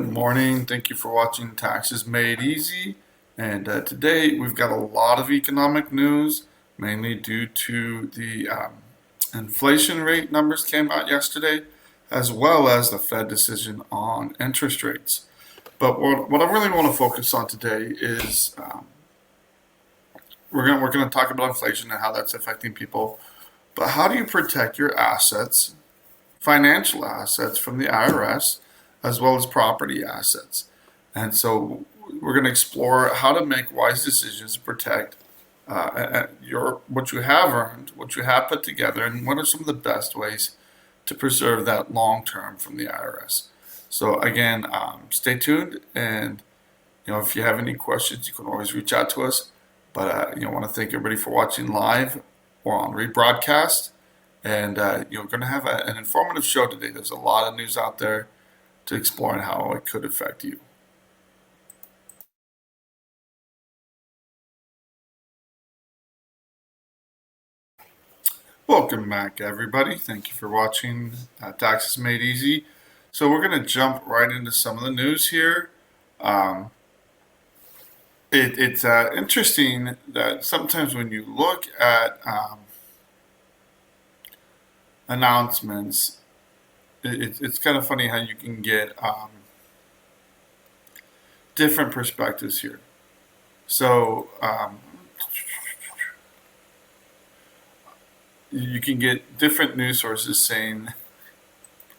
Good morning. Thank you for watching Taxes Made Easy. And today we've got a lot of economic news, mainly due to the inflation rate numbers came out yesterday, as well as the Fed decision on interest rates. But what I really want to focus on today is we're gonna talk about inflation and how that's affecting people. But how do you protect your assets, financial assets, from the IRS, as well as property assets? And so we're going to explore how to make wise decisions to protect your what you have earned, what you have put together, and what are some of the best ways to preserve that long term from the IRS. So again, stay tuned, and if you have any questions, you can always reach out to us. But I want to thank everybody for watching live or on rebroadcast. And you're going to have an informative show today. There's a lot of news out there to explore and how it could affect you. Welcome back, everybody. Thank you for watching Taxes Made Easy. So we're going to jump right into some of the news here. It's interesting that sometimes when you look at announcements, it's kind of funny how you can get different perspectives here. So you can get different news sources saying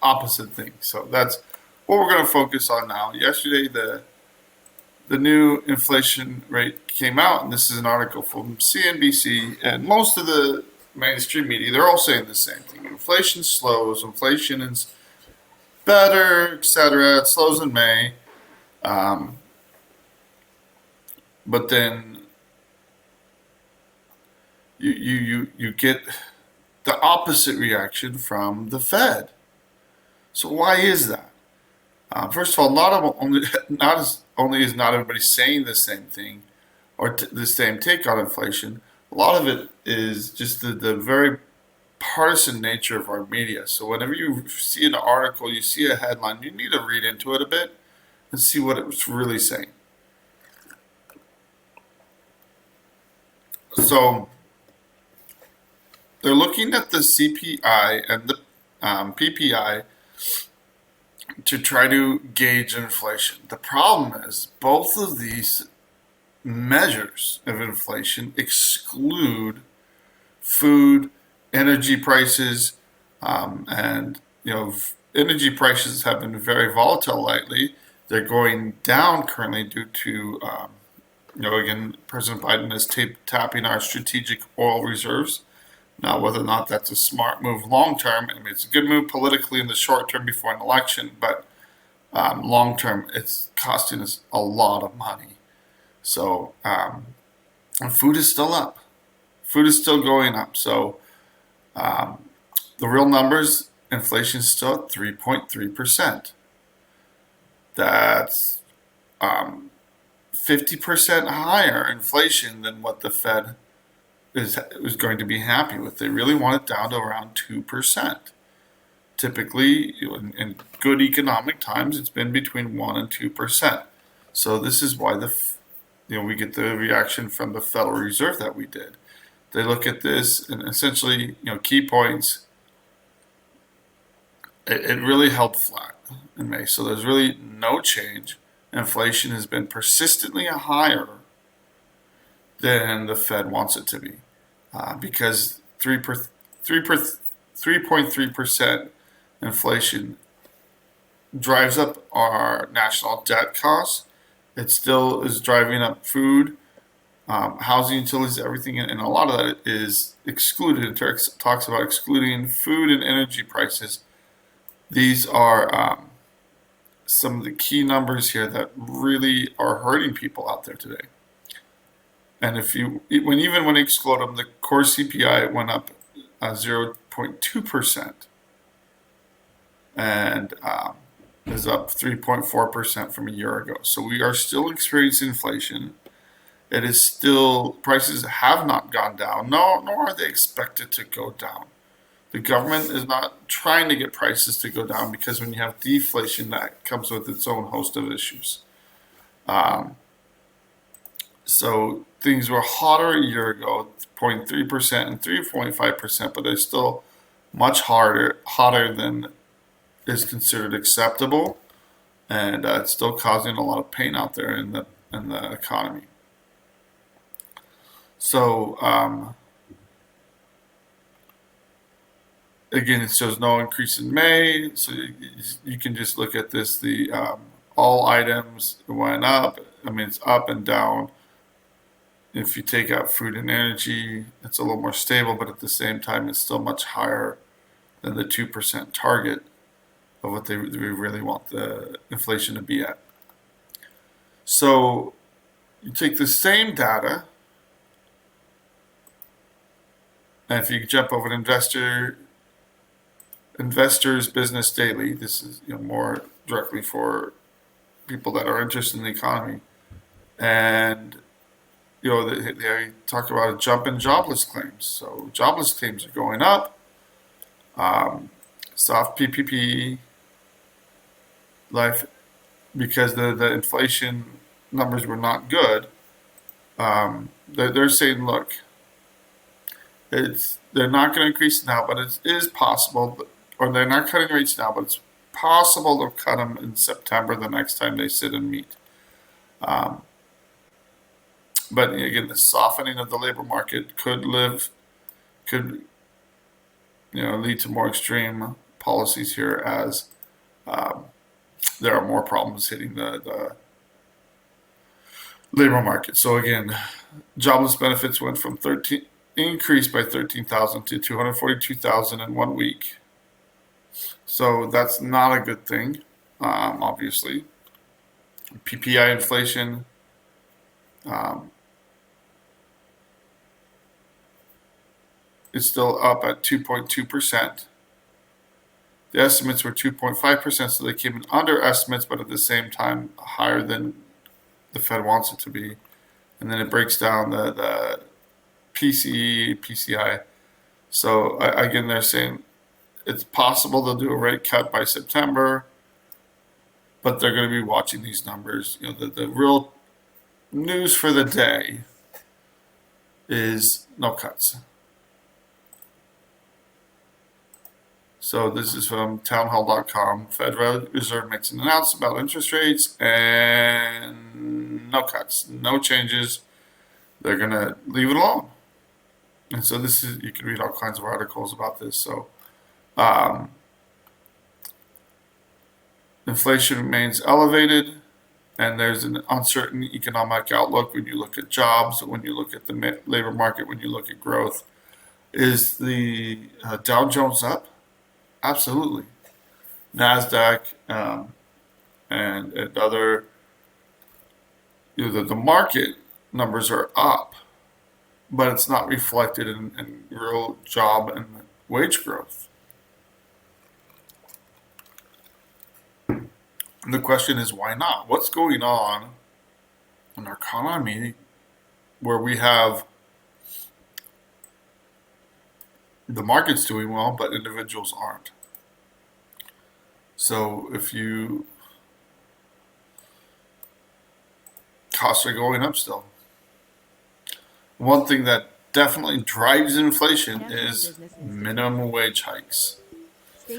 opposite things. So that's what we're going to focus on now. Yesterday, the new inflation rate came out, and this is an article from CNBC, and most of the mainstream media, they're all saying the same thing. Inflation slows, inflation is better, etc. It slows in May. But then you get the opposite reaction from the Fed. So why is that? First of all, not only is not everybody saying the same thing or the same take on inflation, a lot of it is just the very partisan nature of our media. So whenever you see an article, you see a headline, you need to read into it a bit and see what it's really saying. So they're looking at the CPI and the PPI to try to gauge inflation. The problem is both of these measures of inflation exclude food, energy prices, and energy prices have been very volatile lately. They're going down currently due to again, President Biden is tapping our strategic oil reserves. Now, whether or not that's a smart move long term, I mean, it's a good move politically in the short term before an election, but long term, it's costing us a lot of money. So, and food is still up. Food is still going up. So, the real numbers, inflation is still at 3.3%. That's 50% higher inflation than what the Fed is going to be happy with. They really want it down to around 2%. Typically, in good economic times, it's been between 1 and 2%. So this is why we get the reaction from the Federal Reserve that we did. They look at this and essentially, key points. It really held flat in May, so there's really no change. Inflation has been persistently higher than the Fed wants it to be, because 3.3% inflation drives up our national debt costs. It still is driving up food, housing, utilities, everything, and a lot of that is excluded. It talks about excluding food and energy prices. These are some of the key numbers here that really are hurting people out there today. And when you exclude them, the core CPI went up 0.2%, and is up 3.4% from a year ago. So we are still experiencing inflation. It is still, prices have not gone down, nor are they expected to go down. The government is not trying to get prices to go down because when you have deflation, that comes with its own host of issues. Um, so things were hotter a year ago, 0.3% and 3.5%, but they're still much hotter than is considered acceptable, and it's still causing a lot of pain out there in the economy. So again, it shows no increase in May, so you can just look at this. The all items went up. I mean, it's up and down. If you take out food and energy, it's a little more stable, but at the same time, it's still much higher than the 2% target of what they really want the inflation to be at. So you take the same data, and if you jump over to Investors Business Daily, this is more directly for people that are interested in the economy, and they talk about a jump in jobless claims. So jobless claims are going up. Soft PPP life, because the inflation numbers were not good. They're saying, look, they're not going to increase now, but it is possible, or they're not cutting rates now, but it's possible they'll cut them in September the next time they sit and meet. But again, the softening of the labor market could lead to more extreme policies here as there are more problems hitting the labor market. So again, jobless benefits went from increased by 13,000 to 242,000 in 1 week. So that's not a good thing, obviously. PPI inflation. Is still up at 2.2%. The estimates were 2.5%, so they came in under estimates, but at the same time higher than the Fed wants it to be. And then it breaks down the PCE, PCI. So again, they're saying it's possible they'll do a rate cut by September, but they're going to be watching these numbers. The real news for the day is no cuts. So this is from townhall.com. Federal Reserve makes an announcement about interest rates and no cuts, no changes. They're going to leave it alone. And so this is, you can read all kinds of articles about this. So inflation remains elevated, and there's an uncertain economic outlook when you look at jobs, when you look at the labor market, when you look at growth. Is the Dow Jones up? Absolutely. NASDAQ and other, the market numbers are up, but it's not reflected in real job and wage growth. And the question is, why not? What's going on in our economy where we have the market's doing well, but individuals aren't? So costs are going up still. One thing that definitely drives inflation is minimum wage hikes.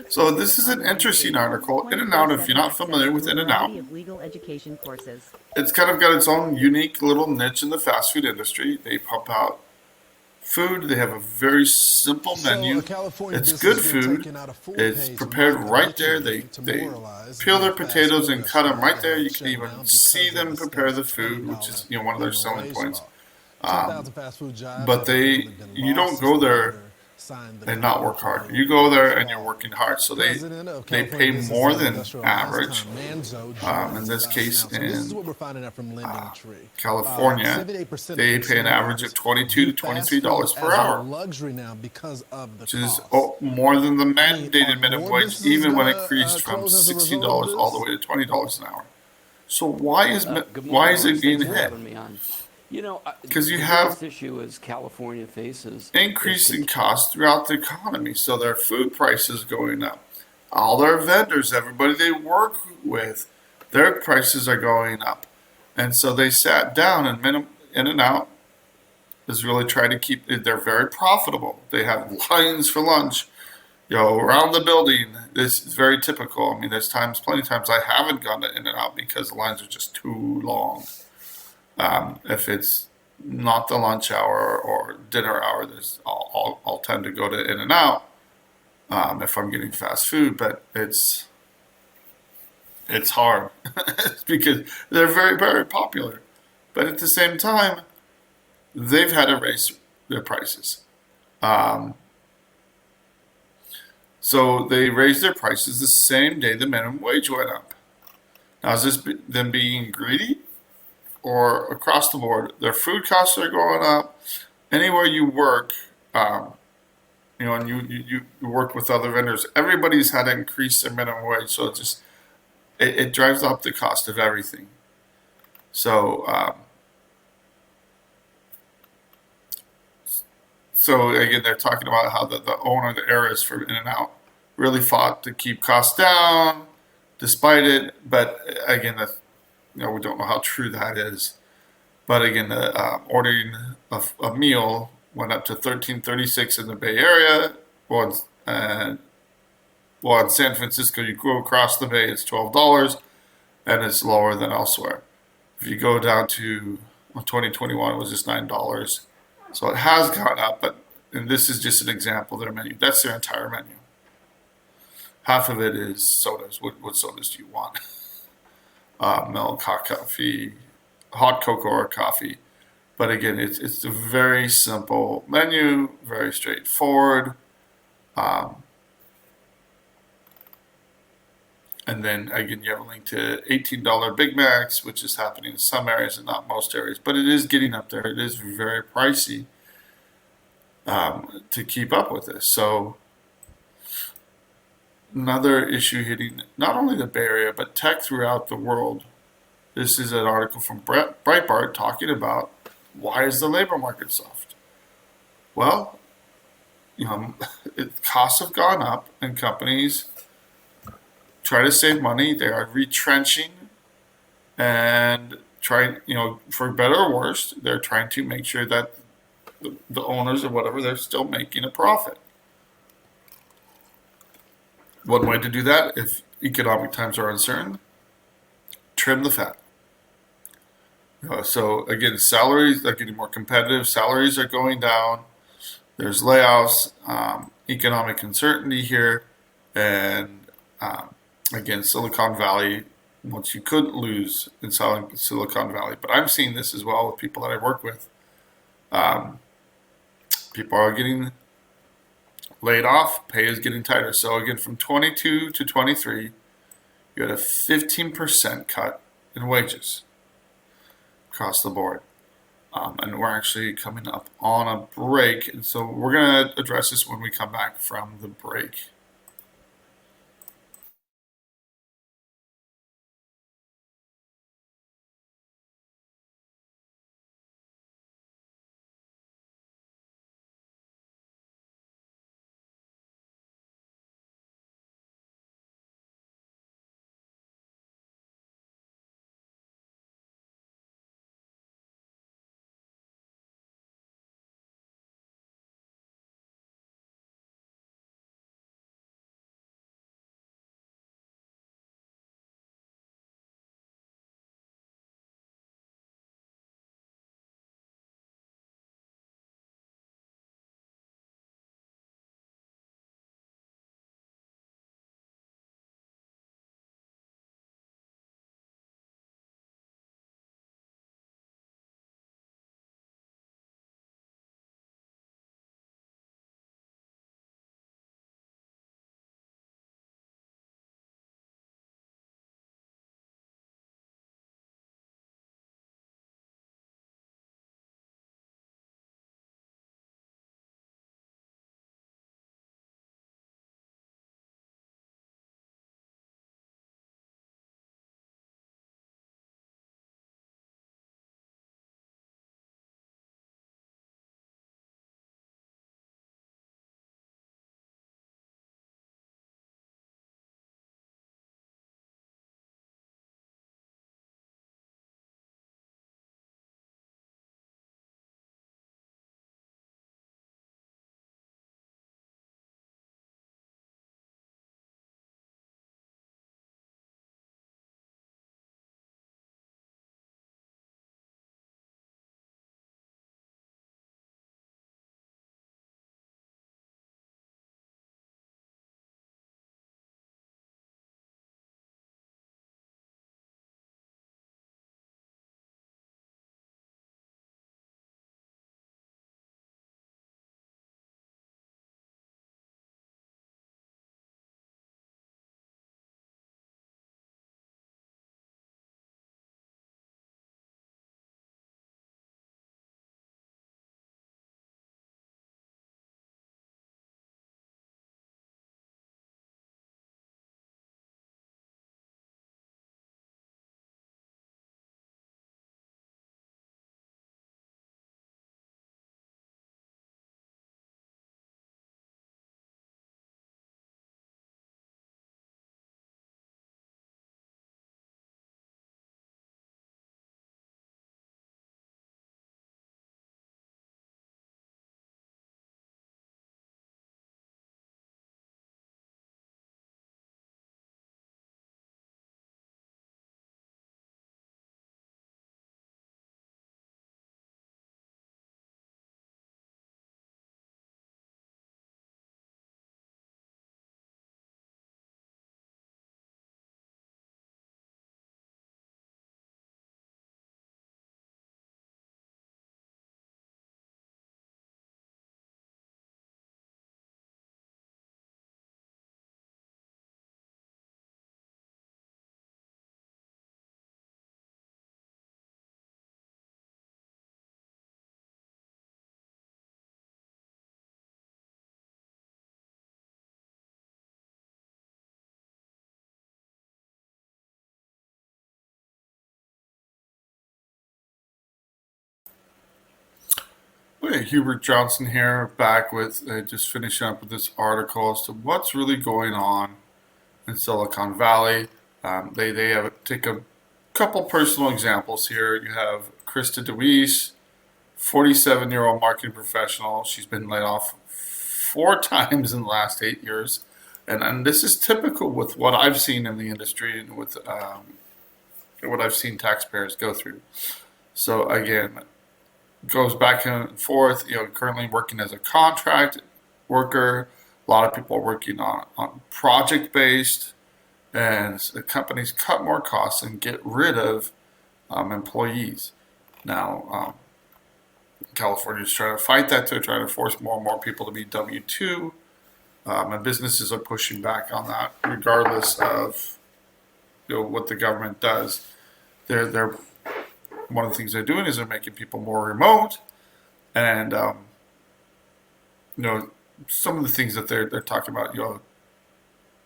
So this is an interesting article. In-N-Out, if you're not familiar with In-N-Out, it's kind of got its own unique little niche in the fast food industry. They pump out food. They have a very simple menu. It's good food. It's prepared right there. They peel their potatoes and cut them right there. You can even see them prepare the food, which is one of their selling points. But you don't go there and not work hard. You go there and you're working hard. So they pay more than average. In this case, in California, they pay an average of $22 to $23 per hour, which is more than the mandated minimum wage, even when it increased from $16 all the way to $20 an hour. So why is it being hit? because you The have biggest issue is California faces is increasing costs throughout the economy. So their food prices going up. All their vendors, everybody they work with, their prices are going up. And so they sat down and In and Out is really trying to keep it. They're very profitable. They have lines for lunch, around the building. This is very typical. I mean, plenty of times I haven't gone to In and Out because the lines are just too long. If it's not the lunch hour or dinner hour, I'll tend to go to In and Out if I'm getting fast food. But it's hard because they're very very popular. But at the same time, they've had to raise their prices. Um, so they raised their prices the same day the minimum wage went up. Now, is this them being greedy or across the board? Their food costs are going up. Anywhere you work, um, and you work with other vendors, everybody's had to increase their minimum wage. So it drives up the cost of everything. So so again, they're talking about how the owner, the heiress for In and Out, really fought to keep costs down, despite it. But again, we don't know how true that is. But again, ordering a meal went up to 13.36 in the Bay Area. And in San Francisco, you go across the bay, it's $12, and it's lower than elsewhere. If you go down to 2021, it was just $9. So it has gone up, and this is just an example of their menu. That's their entire menu. Half of it is sodas. What sodas do you want? Milk, hot coffee, hot cocoa or coffee. But again, it's a very simple menu, very straightforward. Um, and then again, you have a link to $18 Big Macs, which is happening in some areas and not most areas. But it is getting up there. It is very pricey to keep up with this. So another issue hitting not only the Bay Area but tech throughout the world. This is an article from Breitbart talking about why is the labor market soft. Well, costs have gone up, and companies try to save money. They are retrenching and trying, for better or worse, they're trying to make sure that the owners or whatever, they're still making a profit. One way to do that, if economic times are uncertain, trim the fat. So again, salaries are getting more competitive. Salaries are going down. There's layoffs, economic uncertainty here, and again, Silicon Valley. Once you couldn't lose in Silicon Valley, but I'm seeing this as well with people that I work with. Um, People are getting laid off. Pay is getting tighter. So again, from 22 to 23, you had a 15% cut in wages across the board. And we're actually coming up on a break. And so we're going to address this when we come back from the break. Okay, Hubert Johnson here, back with just finishing up with this article as to what's really going on in Silicon Valley. They have take a couple personal examples here. You have Krista DeWeese, 47-year-old marketing professional. She's been laid off 4 times in the last 8 years, and this is typical with what I've seen in the industry and with what I've seen taxpayers go through. So again, goes back and forth. Currently working as a contract worker. A lot of people are working on project based, and the companies cut more costs and get rid of employees. Now, California is trying to fight that. They're trying to force more and more people to be W-2, and businesses are pushing back on that, regardless of what the government does. They're one of the things they're doing is they're making people more remote, and some of the things that they're talking about.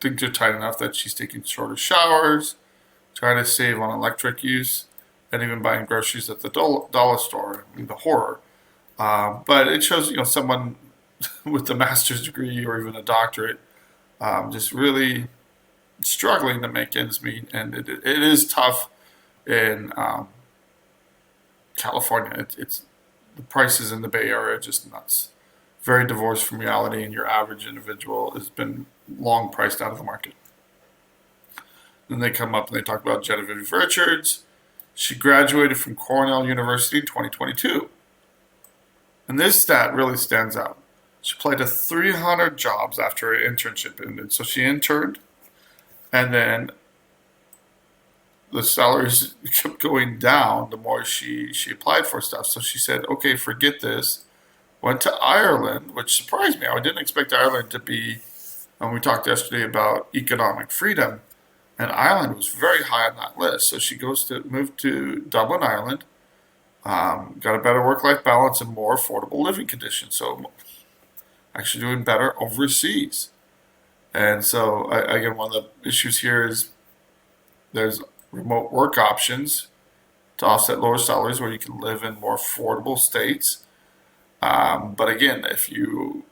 Things are tight enough that she's taking shorter showers, trying to save on electric use, and even buying groceries at the dollar store. I mean, the horror. But it shows someone with a master's degree or even a doctorate just really struggling to make ends meet, and it is tough in California. It's the prices in the Bay Area are just nuts. Very divorced from reality, and your average individual has been long priced out of the market. Then they come up and they talk about Genevieve Richards. She graduated from Cornell University in 2022. And this stat really stands out. She applied to 300 jobs after her internship ended. So she interned, and then the salaries kept going down the more she applied for stuff. So she said, okay, forget this. Went to Ireland, which surprised me. I didn't expect Ireland to be, and we talked yesterday about economic freedom, and Ireland was very high on that list. So she moved to Dublin, Ireland, got a better work-life balance and more affordable living conditions. So actually doing better overseas. And so, again, one of the issues here is there's remote work options to offset lower salaries where you can live in more affordable states. But again, if you're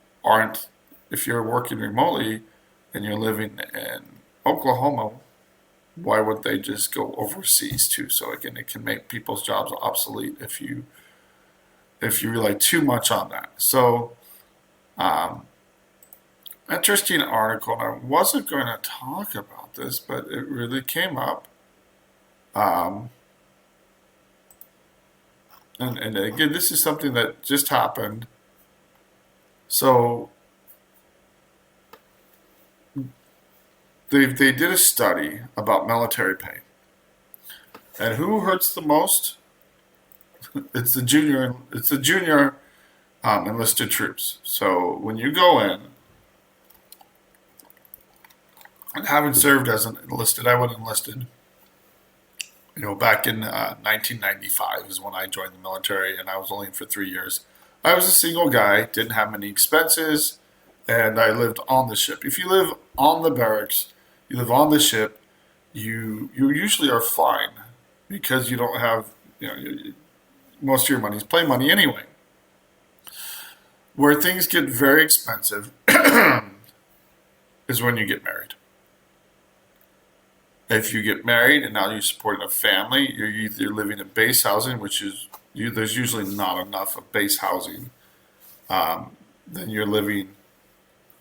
working remotely and you're living in Oklahoma, why would they just go overseas too? So again, it can make people's jobs obsolete if you rely too much on that. So, interesting article. And I wasn't going to talk about this, but it really came up. And again, this is something that just happened. So they did a study about military pay, and who hurts the most? It's the junior enlisted troops. So when you go in, and having served as an enlisted, I was enlisted. Back in 1995 is when I joined the military, and I was only in for 3 years. I was a single guy, didn't have many expenses, and I lived on the ship. If you live on the barracks, you live on the ship, you usually are fine because you don't have, most of your money is play money anyway. Where things get very expensive is when you get married. If you get married and now you're supporting a family, you're either living in base housing, which is there's usually not enough of base housing. Then you're living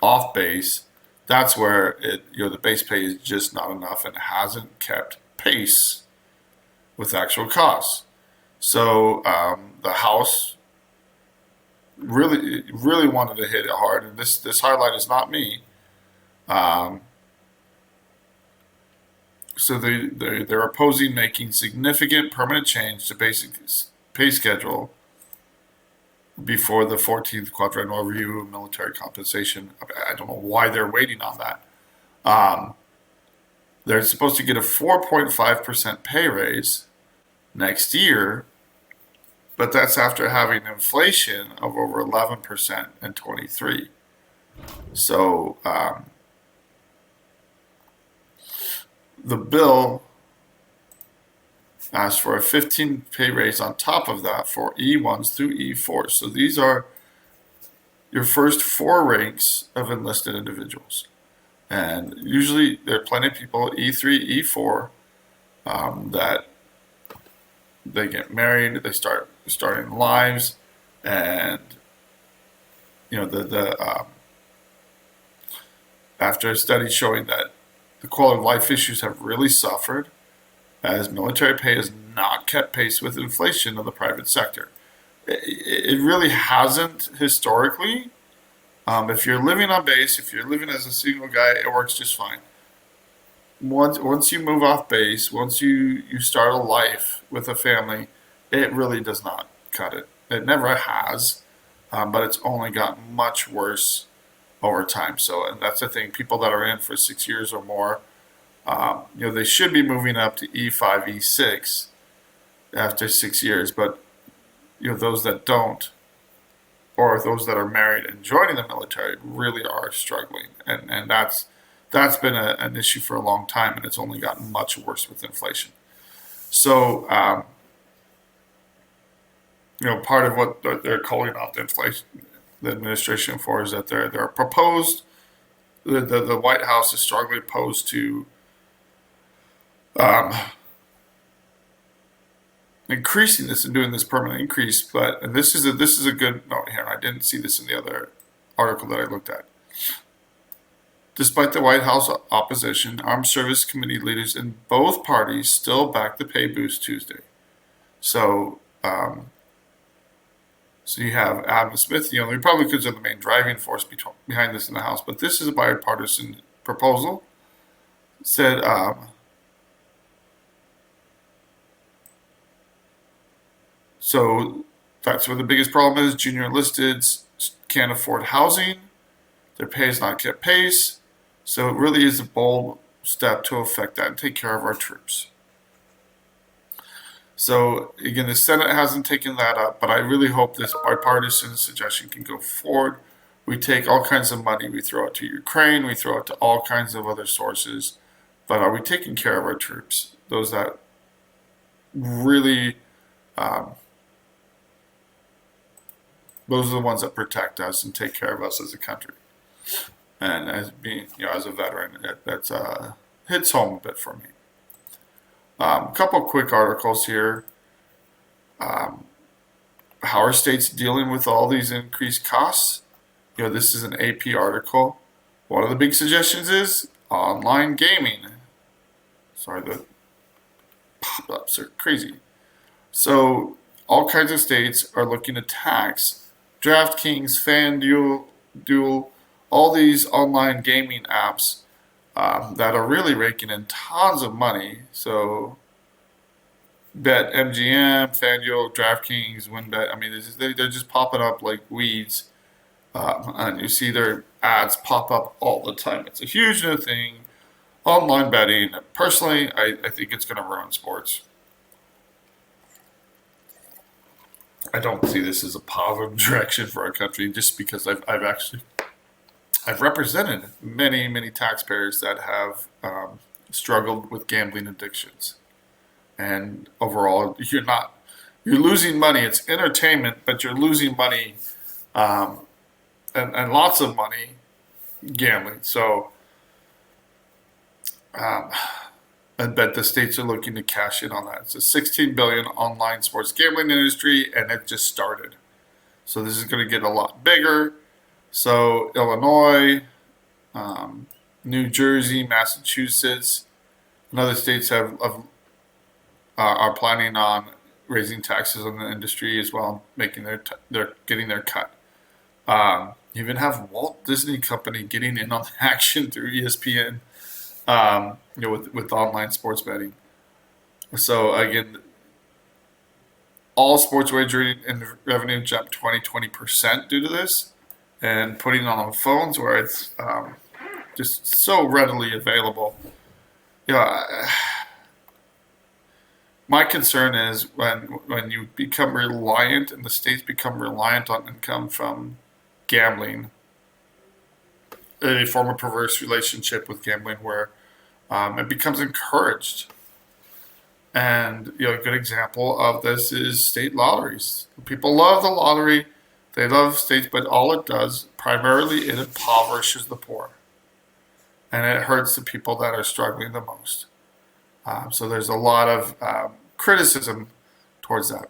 off base. That's where the base pay is just not enough and hasn't kept pace with actual costs. So the House really wanted to hit it hard, and this highlight is not me. So they're opposing making significant permanent change to basic pay schedule before the 14th quadrennial review of military compensation. I don't know why they're waiting on that. They're supposed to get a 4.5% pay raise next year, but that's after having inflation of over 11% in 23. So the bill asked for a 15 pay raise on top of that for E1s through E4s. So these are your first 4 ranks of enlisted individuals. And usually there are plenty of people, E3, E4, that they get married, they start starting lives, and after a study showing that the quality of life issues have really suffered as military pay has not kept pace with inflation of the private sector. It really hasn't historically. If you're living on base, if you're living as a single guy, it works just fine. Once you move off base, once you start a life with a family, it really does not cut it. It never has, but it's only gotten much worse over time. So, and that's the thing. People that are in for 6 years or more, they should be moving up to E5, E6 after 6 years. But those that don't, or those that are married and joining the military, really are struggling, and that's been an issue for a long time, and it's only gotten much worse with inflation. So, part of what they're calling out the administration for is that they're proposed. The White House is strongly opposed to increasing this and doing this permanent increase. And this is a good note here. I didn't see this in the other article that I looked at. Despite the White House opposition, Armed Service Committee leaders in both parties still backed the pay boost Tuesday. So, you have Adam Smith, the Republicans are the main driving force behind this in the House, but this is a bipartisan proposal. Said, so that's where the biggest problem is. Junior enlisteds can't afford housing. Their pay has not kept pace. So it really is a bold step to affect that and take care of our troops. So again, the Senate hasn't taken that up, but I really hope this bipartisan suggestion can go forward. We take all kinds of money, we throw it to Ukraine, we throw it to all kinds of other sources, but are we taking care of our troops? Those that really, those are the ones that protect us and take care of us as a country. And as being, as a veteran, that's hits home a bit for me. A couple quick articles here. How are states dealing with all these increased costs? This is an AP article. One of the big suggestions is online gaming. Sorry, the pop-ups are crazy. So all kinds of states are looking to tax DraftKings, FanDuel, all these online gaming apps that are really raking in tons of money. So BetMGM, FanDuel, DraftKings, WinBet. I mean, they're just popping up like weeds. And you see their ads pop up all the time. It's a huge new thing. Online betting. Personally, I think it's going to ruin sports. I don't see this as a positive direction for our country, just because I've represented many taxpayers that have struggled with gambling addictions, and overall, you're losing money. It's entertainment, but you're losing money, and lots of money gambling. So, I bet the states are looking to cash in on that. It's a $16 billion online sports gambling industry, and it just started. So this is going to get a lot bigger. So Illinois, New Jersey, Massachusetts, and other states are planning on raising taxes on the industry as well, making getting their cut. You even have Walt Disney Company getting in on the action through ESPN, with online sports betting. So again, all sports wagering and revenue jumped 20% due to this, and putting it on phones where it's just so readily available. My concern is when you become reliant, and the states become reliant on income from gambling, they form a perverse relationship with gambling where it becomes encouraged. And a good example of this is state lotteries. People love the lottery, they love states, but all it does primarily it impoverishes the poor, and it hurts the people that are struggling the most. So there's a lot of criticism towards that.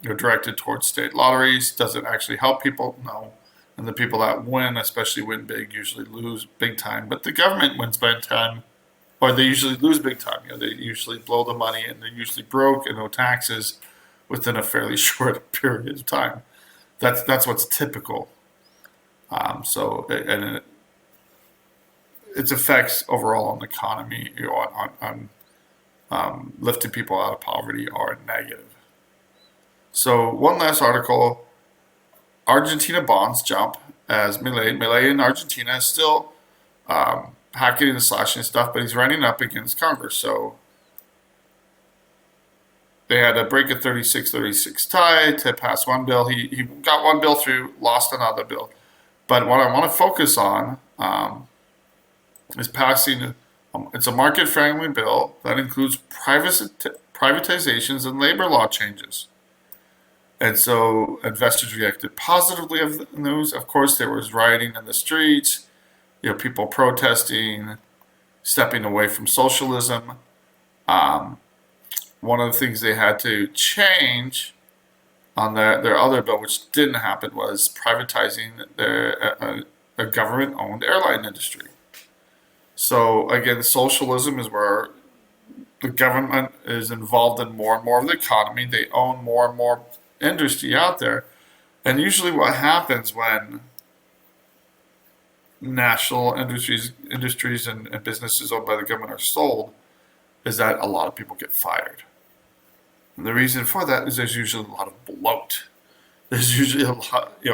Directed towards state lotteries. Does it actually help people? No. And the people that win, especially win big, usually lose big time. But the government wins big time, or they usually lose big time. They usually blow the money, and they're usually broke and no taxes within a fairly short period of time. That's what's typical. And its effects overall on the economy, on lifting people out of poverty are negative. So one last article: Argentina bonds jump as Milei in Argentina is still hacking and slashing stuff, but he's running up against Congress. So they had to break a 36-36 tie to pass one bill. He got one bill through, lost another bill. But what I want to focus on is passing. It's a market-friendly bill that includes privatizations and labor law changes. And so investors reacted positively of the news. Of course, there was rioting in the streets, people protesting, stepping away from socialism. One of the things they had to change on their other bill, which didn't happen, was privatizing a government-owned airline industry. So again, socialism is where the government is involved in more and more of the economy. They own more and more industry out there. And usually what happens when national industries and businesses owned by the government are sold is that a lot of people get fired. And the reason for that is there's usually a lot of bloat. There's usually a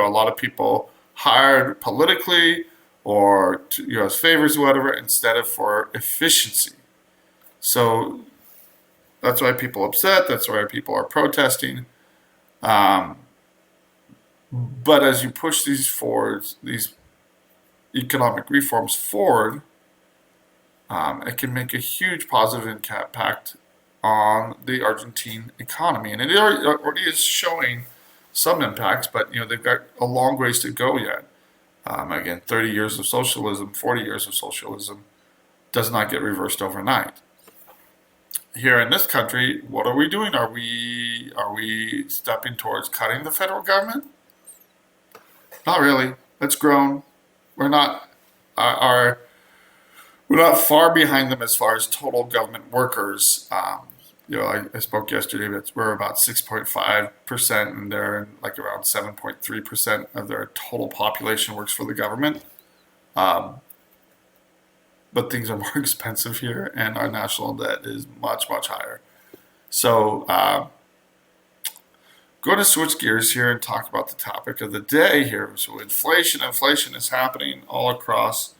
lot of people hired politically or as favors, whatever, instead of for efficiency. So that's why people are upset. That's why people are protesting. But as you push these economic reforms forward, it can make a huge positive impact on the Argentine economy. And it already is showing some impacts, but they've got a long ways to go yet. Again, 30 years of socialism, 40 years of socialism does not get reversed overnight. Here in this country, what are we doing? Are we stepping towards cutting the federal government? Not really. It's grown. We're not we're not far behind them as far as total government workers. I spoke yesterday that we're about 6.5%, and they're like around 7.3% of their total population works for the government. But things are more expensive here, and our national debt is much, much higher. So, going to switch gears here and talk about the topic of the day here. So, inflation is happening all across.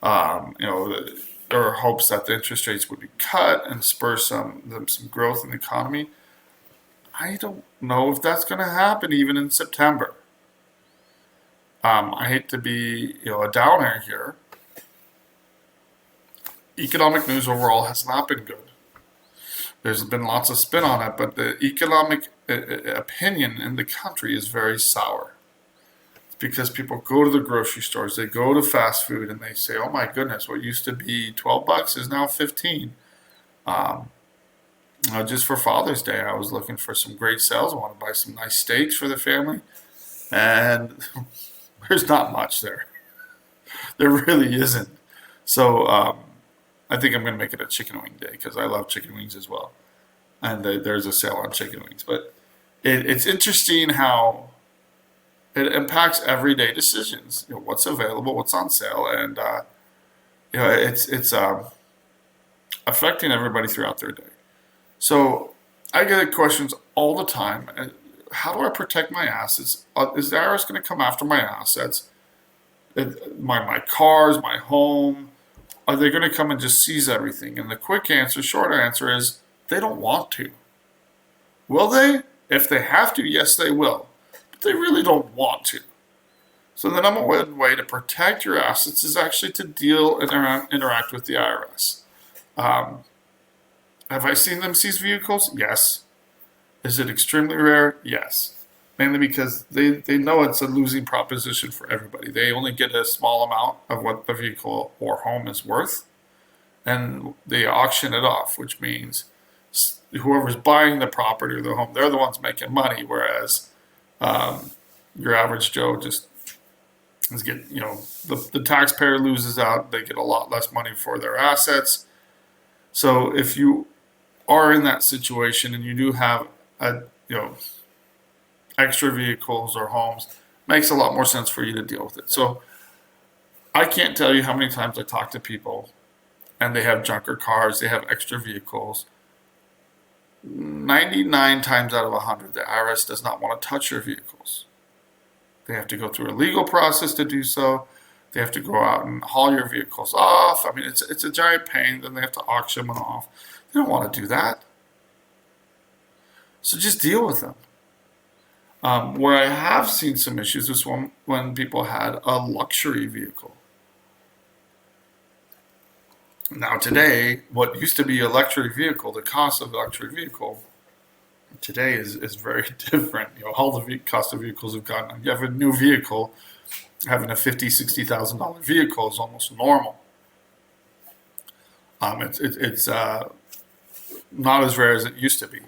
There were hopes that the interest rates would be cut and spur some growth in the economy. I don't know if that's going to happen even in September. I hate to be a downer here. Economic news overall has not been good. There's been lots of spin on it, but the economic opinion in the country is very sour. It's because people go to the grocery stores, they go to fast food, and they say, "Oh my goodness, what used to be $12 is now 15." Just for Father's Day, I was looking for some great sales. I want to buy some nice steaks for the family, and there's not much there. There really isn't. So I think I'm going to make it a chicken wing day because I love chicken wings as well. And there's a sale on chicken wings. But it's interesting how it impacts everyday decisions. What's available, what's on sale, and it's affecting everybody throughout their day. So I get questions all the time. How do I protect my assets? Is the IRS going to come after my assets? My cars, my home? Are they going to come and just seize everything? And the short answer is they don't want to. Will they? If they have to, yes, they will. But they really don't want to. So the number one way to protect your assets is actually to deal and interact with the IRS. Have I seen them seize vehicles? Yes. Is it extremely rare? Yes. Mainly because they know it's a losing proposition for everybody. They only get a small amount of what the vehicle or home is worth, and they auction it off, which means whoever's buying the property or the home, they're the ones making money, whereas your average Joe just is the taxpayer loses out. They get a lot less money for their assets. So if you are in that situation and you do have a extra vehicles or homes, makes a lot more sense for you to deal with it. So I can't tell you how many times I talk to people and they have junker cars, they have extra vehicles. 99 times out of 100, the IRS does not want to touch your vehicles. They have to go through a legal process to do so. They have to go out and haul your vehicles off. I mean, it's a giant pain. Then they have to auction them off. They don't want to do that. So just deal with them. Where I have seen some issues is when people had a luxury vehicle. Now today, what used to be a luxury vehicle, the cost of a luxury vehicle, today is very different. All the cost of vehicles have gone up. You have a new vehicle, having a $50,000-$60,000 vehicle is almost normal. It's not as rare as it used to be.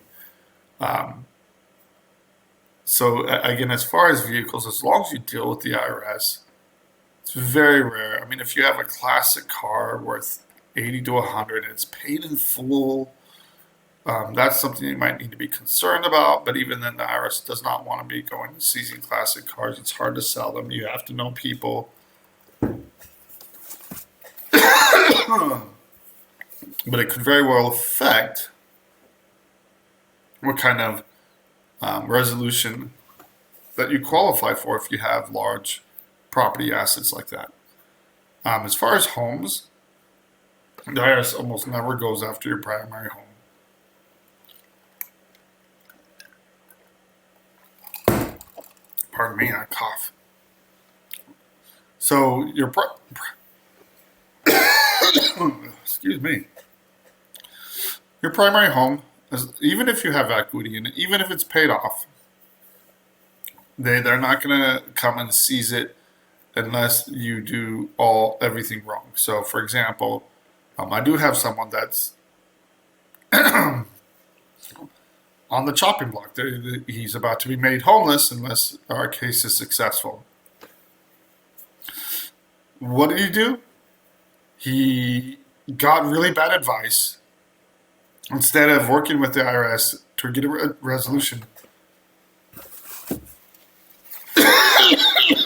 So again, as far as vehicles, as long as you deal with the IRS, it's very rare. I mean, if you have a classic car worth 80 to 100 and it's paid in full, that's something you might need to be concerned about. But even then, the IRS does not want to be going and seizing classic cars. It's hard to sell them. You have to know people. But it could very well affect what kind of resolution that you qualify for if you have large property assets like that. As far as homes, the IRS almost never goes after your primary home. Pardon me, I cough. So excuse me. Your primary home, even if you have equity in it, even if it's paid off, they're not going to come and seize it unless you do everything wrong. So, for example, I do have someone that's on the chopping block. He's about to be made homeless unless our case is successful. What did he do? He got really bad advice. Instead of working with the IRS to get a resolution.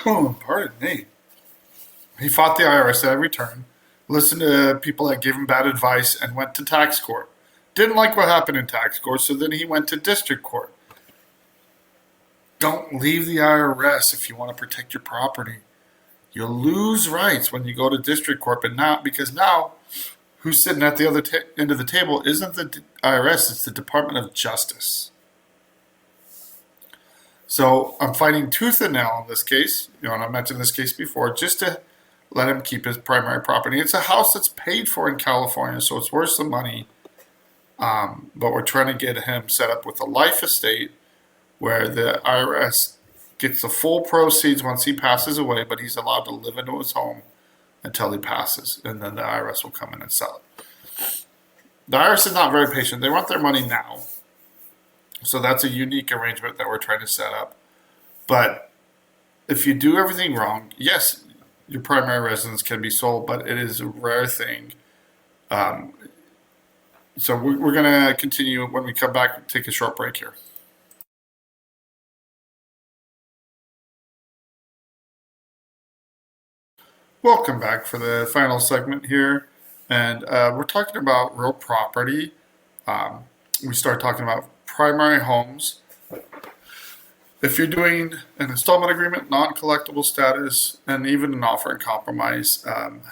Pardon me. He fought the IRS at every turn, listened to people that gave him bad advice, and went to tax court. Didn't like what happened in tax court, so then he went to district court. Don't leave the IRS if you want to protect your property. You'll lose rights when you go to district court, but because now who's sitting at the other end of the table isn't the IRS, it's the Department of Justice. So I'm fighting tooth and nail in this case, and I mentioned this case before, just to let him keep his primary property. It's a house that's paid for in California, so it's worth some money. But we're trying to get him set up with a life estate where the IRS gets the full proceeds once he passes away, but he's allowed to live into his home until he passes, and then the IRS will come in and sell it. The IRS is not very patient. They want their money now. So that's a unique arrangement that we're trying to set up. But if you do everything wrong, yes, your primary residence can be sold, but it is a rare thing. So we're going to continue when we come back, take a short break here. Welcome back for the final segment here. And we're talking about real property. We start talking about primary homes. If you're doing an installment agreement, non-collectible status, and even an offer in compromise, an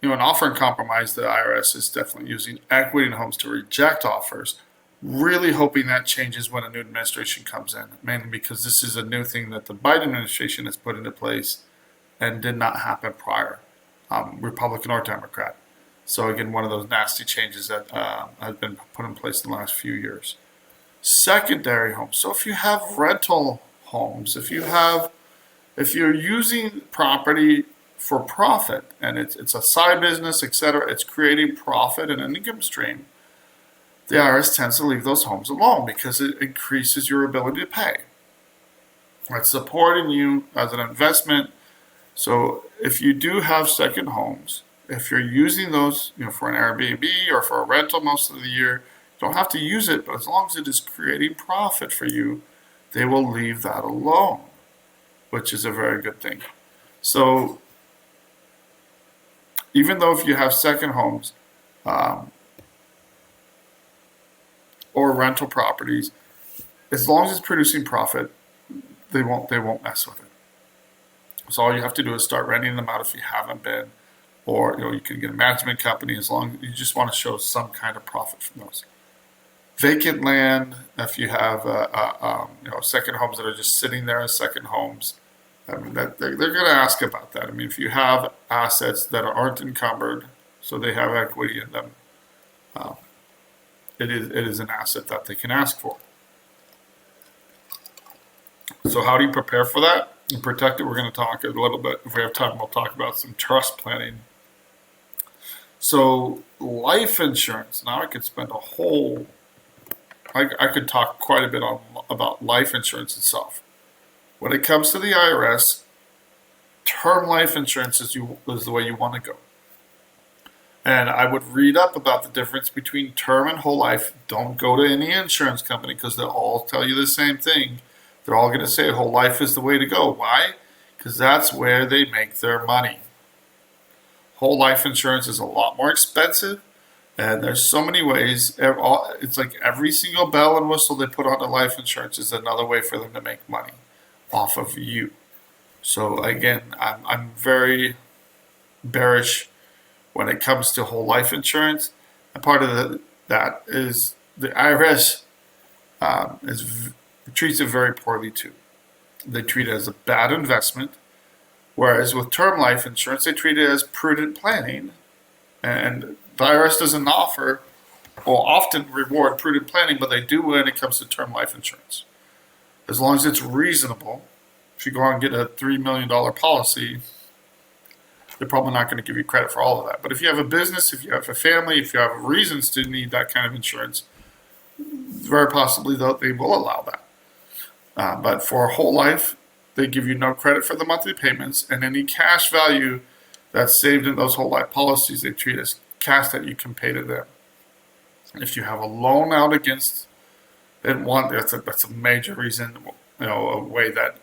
offer in compromise, the IRS is definitely using equity in homes to reject offers. Really hoping that changes when a new administration comes in, mainly because this is a new thing that the Biden administration has put into place and did not happen prior, Republican or Democrat. So again, one of those nasty changes that has been put in place in the last few years. Secondary homes. So if you have rental homes, if you're using property for profit and it's a side business, etc., it's creating profit and an income stream, the IRS tends to leave those homes alone because it increases your ability to pay. It's supporting you as an investment. So if you do have second homes, if you're using those, for an Airbnb or for a rental most of the year, you don't have to use it, but as long as it is creating profit for you, they will leave that alone, which is a very good thing. So even though if you have second homes or rental properties, as long as it's producing profit, they won't mess with it. So all you have to do is start renting them out if you haven't been, or you can get a management company as long as you just want to show some kind of profit from those. Vacant land, if you have second homes that are just sitting there as second homes, they're going to ask about that. If you have assets that aren't encumbered, so they have equity in them, it is an asset that they can ask for. So how do you prepare for that and protect it? We're going to talk a little bit, if we have time, we'll talk about some trust planning. So life insurance, now I could spend I could talk quite a bit about life insurance itself. When it comes to the IRS, term life insurance is the way you want to go. And I would read up about the difference between term and whole life. Don't go to any insurance company because they'll all tell you the same thing. They're all going to say whole life is the way to go. Why? Because that's where they make their money. Whole life insurance is a lot more expensive, and there's so many ways. It's like every single bell and whistle they put on the life insurance is another way for them to make money off of you. So again, I'm very bearish when it comes to whole life insurance. And part of that is the IRS treats it very poorly too. They treat it as a bad investment, whereas with term life insurance, they treat it as prudent planning. And the IRS doesn't often reward prudent planning, but they do when it comes to term life insurance. As long as it's reasonable. If you go out and get a $3 million policy, they're probably not going to give you credit for all of that. But if you have a business, if you have a family, if you have reasons to need that kind of insurance, very possibly they will allow that. But for a whole life, they give you no credit for the monthly payments, and any cash value that's saved in those whole life policies, they treat as cash that you can pay to them. And if you have a loan out against it, that's a major reason, a way that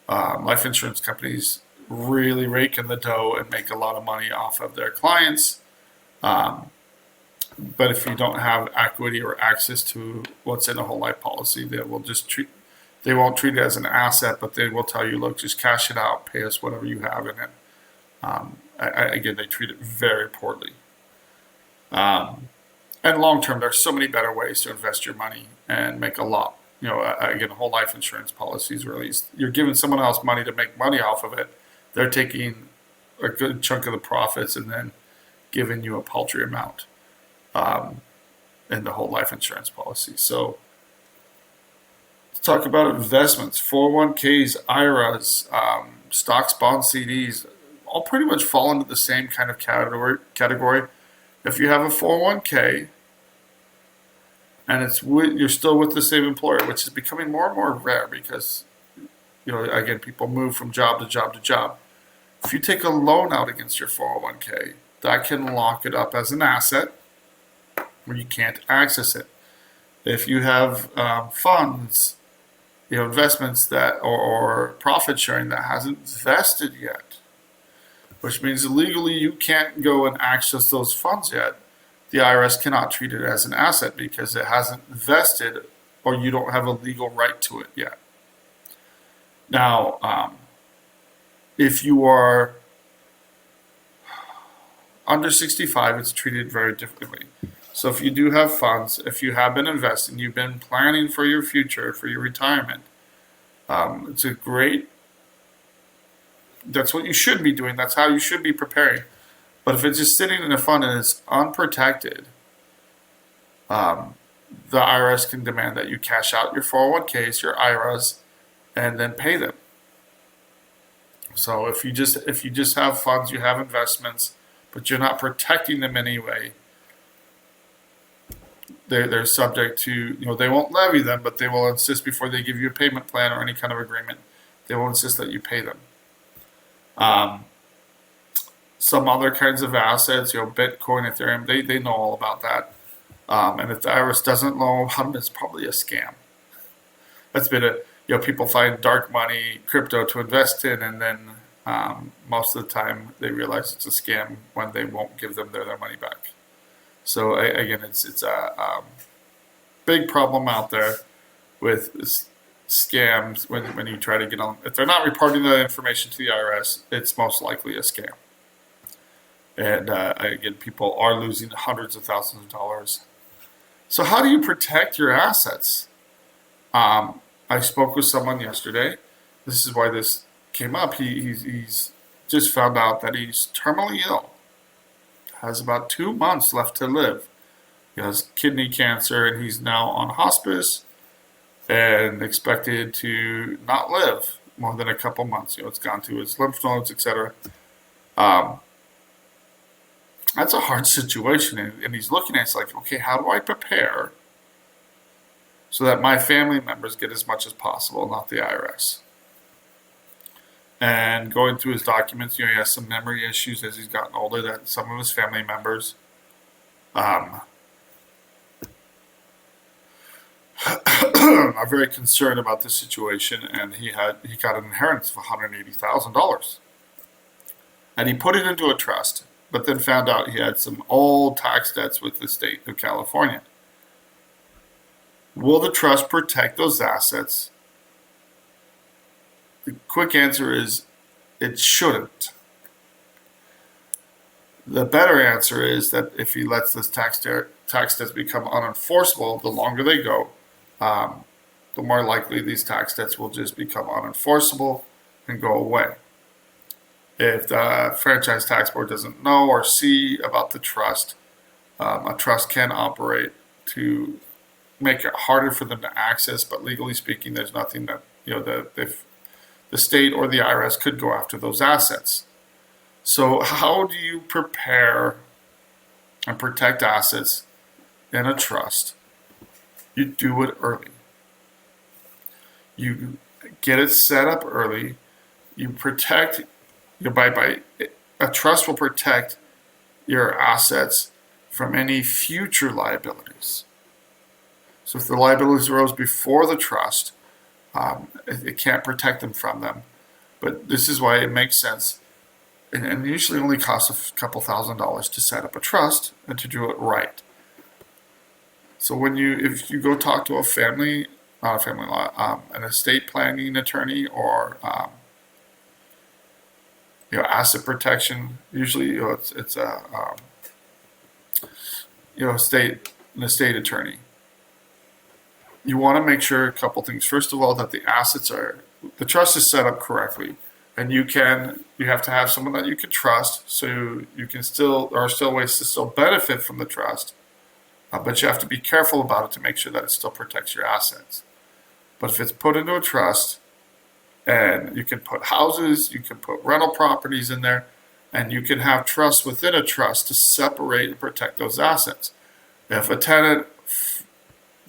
life insurance companies really rake in the dough and make a lot of money off of their clients. But if you don't have equity or access to what's in a whole life policy, they won't treat it as an asset, but they will tell you, look, just cash it out, pay us whatever you have in it. Again, they treat it very poorly. And long term, there's so many better ways to invest your money and make a lot. Again, whole life insurance policies released. You're giving someone else money to make money off of it. They're taking a good chunk of the profits and then giving you a paltry amount in the whole life insurance policy. So let's talk about investments. 401ks, IRAs, stocks, bonds, CDs, all pretty much fall into the same kind of category. If you have a 401k and you're still with the same employer, which is becoming more and more rare because, again, people move from job to job to job. If you take a loan out against your 401k, that can lock it up as an asset where you can't access it. If you have funds, investments that or profit sharing that hasn't vested yet, which means legally you can't go and access those funds yet, the IRS cannot treat it as an asset because it hasn't vested or you don't have a legal right to it yet. Now, if you are under 65, it's treated very differently. So if you do have funds, if you have been investing, you've been planning for your future, for your retirement, that's what you should be doing. That's how you should be preparing. But if it's just sitting in a fund and it's unprotected, um, the IRS can demand that you cash out your 401ks, your IRAs, and then pay them. So if you just have funds, you have investments, but you're not protecting them anyway, they're subject to, they won't levy them, but they will insist before they give you a payment plan or any kind of agreement, they will insist that you pay them. Some other kinds of assets, Bitcoin, Ethereum, they know all about that. And if the IRS doesn't know about them, it's probably a scam. That's been people find dark money, crypto to invest in, and then most of the time they realize it's a scam when they won't give them their money back. So again, it's a big problem out there with scams when you try to get on. If they're not reporting the information to the IRS, it's most likely a scam. And again, people are losing hundreds of thousands of dollars. So how do you protect your assets? I spoke with someone yesterday. This is why this came up. He's just found out that he's terminally ill. Has about 2 months left to live. He has kidney cancer and he's now on hospice and expected to not live more than a couple months. It's gone to his lymph nodes, etc. That's a hard situation, and he's looking at it, it's like, okay, how do I prepare so that my family members get as much as possible, not the IRS? And going through his documents, he has some memory issues as he's gotten older that some of his family members are very concerned about this situation, and he got an inheritance of $180,000. And he put it into a trust, but then found out he had some old tax debts with the state of California. Will the trust protect those assets? The quick answer is it shouldn't. The better answer is that if he lets this tax debts become unenforceable, the longer they go, the more likely these tax debts will just become unenforceable and go away. If the franchise tax board doesn't know or see about the trust, a trust can operate to make it harder for them to access, but legally speaking, there's nothing that, if the state or the IRS could go after those assets. So how do you prepare and protect assets in a trust? You do it early. You get it set up early. You protect, by a trust will protect your assets from any future liabilities. So if the liabilities arose before the trust, it can't protect them from them. But this is why it makes sense, and usually only costs a couple $1,000s to set up a trust and to do it right. So if you go talk to an estate planning attorney or asset protection, usually it's an estate attorney. You want to make sure a couple things. First of all, that the trust is set up correctly, and you have to have someone that you can trust, so you can there are still ways to still benefit from the trust, but you have to be careful about it to make sure that it still protects your assets. But if it's put into a trust, and you can put houses, you can put rental properties in there, and you can have trusts within a trust to separate and protect those assets. If a tenant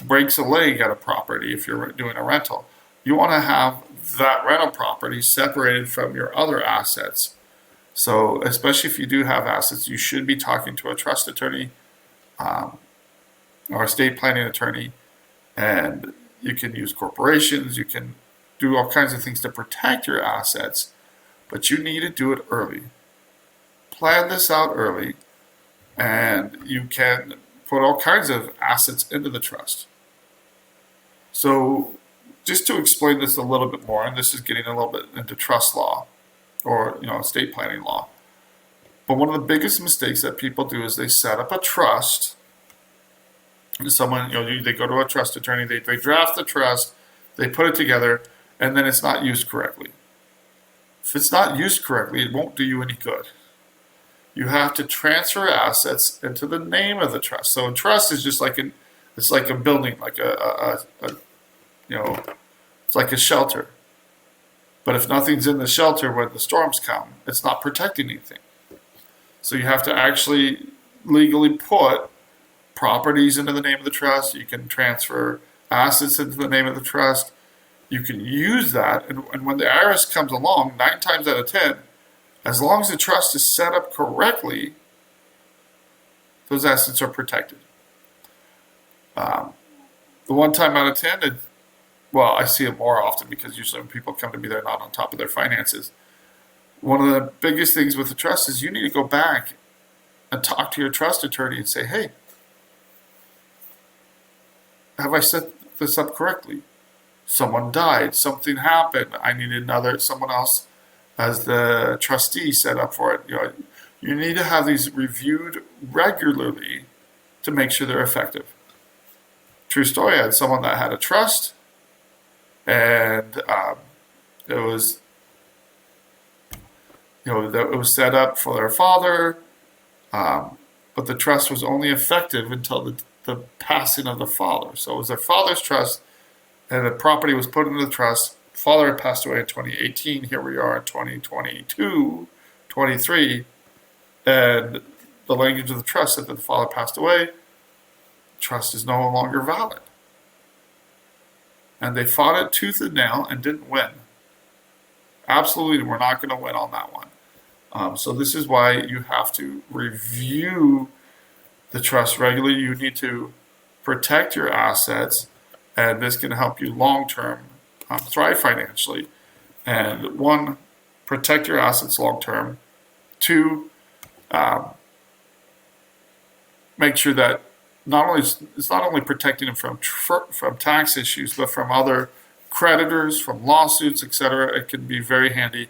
breaks a leg at a property, if you're doing a rental, you want to have that rental property separated from your other assets. So especially if you do have assets, you should be talking to a trust attorney or estate planning attorney, and you can use corporations, you can do all kinds of things to protect your assets, but you need to do it early. Plan this out early, and you can put all kinds of assets into the trust. So just to explain this a little bit more, and this is getting a little bit into trust law or estate planning law, but one of the biggest mistakes that people do is they set up a trust. Someone, they go to a trust attorney, they draft the trust, they put it together, and then it's not used correctly. If it's not used correctly, it won't do you any good. you have to transfer assets into the name of the trust. So a trust is just like it's like a building, like you know, it's like a shelter. But if nothing's in the shelter when the storms come, it's not protecting anything. So you have to actually legally put properties into the name of the trust. You can transfer assets into the name of the trust. You can use that. And when the IRS comes along, 9 times out of 10, as long as the trust is set up correctly, those assets are protected. The 1 time out of 10, well, I see it more often because usually when people come to me, they're not on top of their finances. One of the biggest things with the trust is you need to go back and talk to your trust attorney and say, hey, have I set this up correctly? Someone died, something happened, I need someone else as the trustee set up for it. You need to have these reviewed regularly to make sure they're effective. True story, I had someone that had a trust, and it was it was set up for their father, but the trust was only effective until the passing of the father. So it was their father's trust, and the property was put into the trust. Father had passed away in 2018. Here we are in 2022, 23, and the language of the trust said that the father passed away. Trust is no longer valid. And they fought it tooth and nail and didn't win. Absolutely, we're not going to win on that one. So this is why you have to review the trust regularly. You need to protect your assets, and this can help you long-term thrive financially. And 1, protect your assets long-term. 2, make sure that it's not only protecting them from tax issues, but from other creditors, from lawsuits, etc. It can be very handy.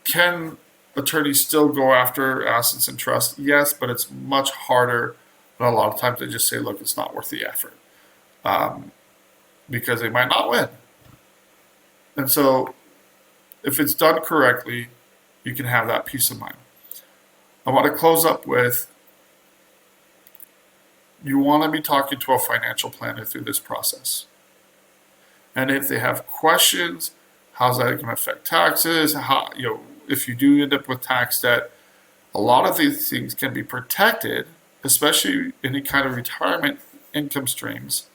Can attorneys still go after assets and trust? Yes, but it's much harder. But a lot of times they just say, look, it's not worth the effort, because they might not win. And so if it's done correctly, you can have that peace of mind. I want to close up with, you want to be talking to a financial planner through this process. And if they have questions, how's that going to affect taxes? If you do end up with tax debt, a lot of these things can be protected, especially any kind of retirement income streams,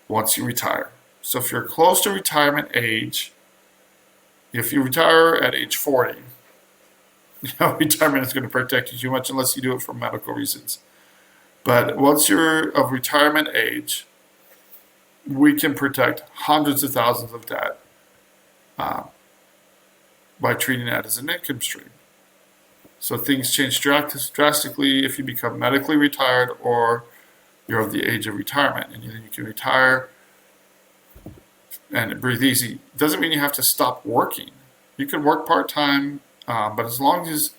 once you retire. So if you're close to retirement age, if you retire at age 40, retirement is going to protect you too much unless you do it for medical reasons. But once you're of retirement age, we can protect hundreds of thousands of debt by treating that as an income stream. So things change drastically if you become medically retired or you're of the age of retirement, and you can retire and breathe easy. Doesn't mean you have to stop working. You can work part-time, but as long as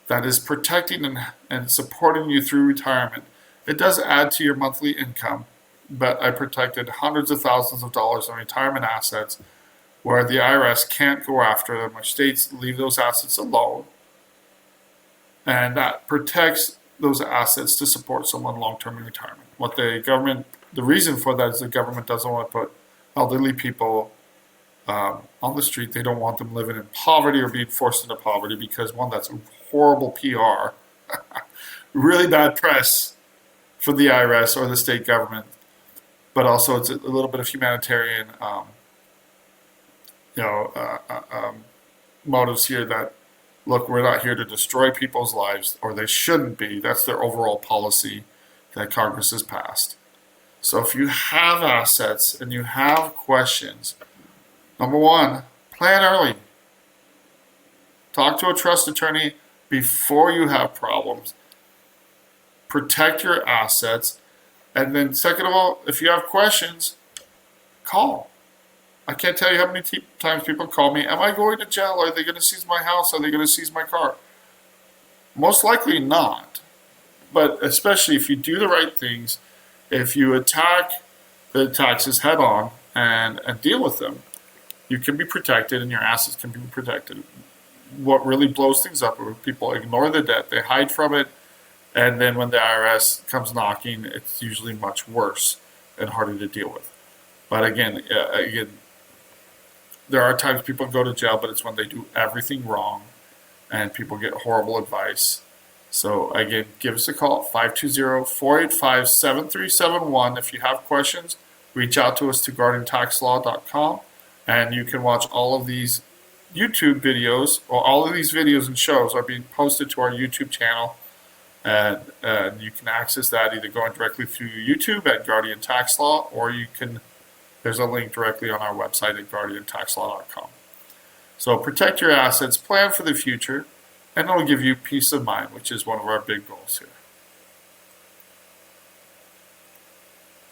that is protecting and supporting you through retirement, it does add to your monthly income. But I protected hundreds of thousands of dollars in retirement assets where the IRS can't go after them, which states leave those assets alone. And that protects those assets to support someone long-term in retirement. The reason for that is the government doesn't want to put elderly people on the street. They don't want them living in poverty or being forced into poverty because, 1, that's horrible PR, really bad press for the IRS or the state government, but also it's a little bit of humanitarian motives here that, look, we're not here to destroy people's lives, or they shouldn't be. That's their overall policy that Congress has passed. So if you have assets and you have questions, number 1, plan early. Talk to a trust attorney before you have problems. Protect your assets. And then second of all, if you have questions, call. I can't tell you how many times people call me, am I going to jail? Are they going to seize my house? Are they going to seize my car? Most likely not. But especially if you do the right things, if you attack the taxes head on and deal with them, you can be protected and your assets can be protected. what really blows things up is people ignore the debt, they hide from it, and then when the IRS comes knocking, it's usually much worse and harder to deal with. But again, there are times people go to jail, but it's when they do everything wrong and people get horrible advice. So again, give us a call at 520-485-7371. If you have questions, reach out to us to guardiantaxlaw.com, and you can watch all of these YouTube videos, or all of these videos and shows are being posted to our YouTube channel, and you can access that either going directly through YouTube at Guardian Tax Law, or there's a link directly on our website at guardiantaxlaw.com. So protect your assets, plan for the future, and it'll give you peace of mind, which is one of our big goals here.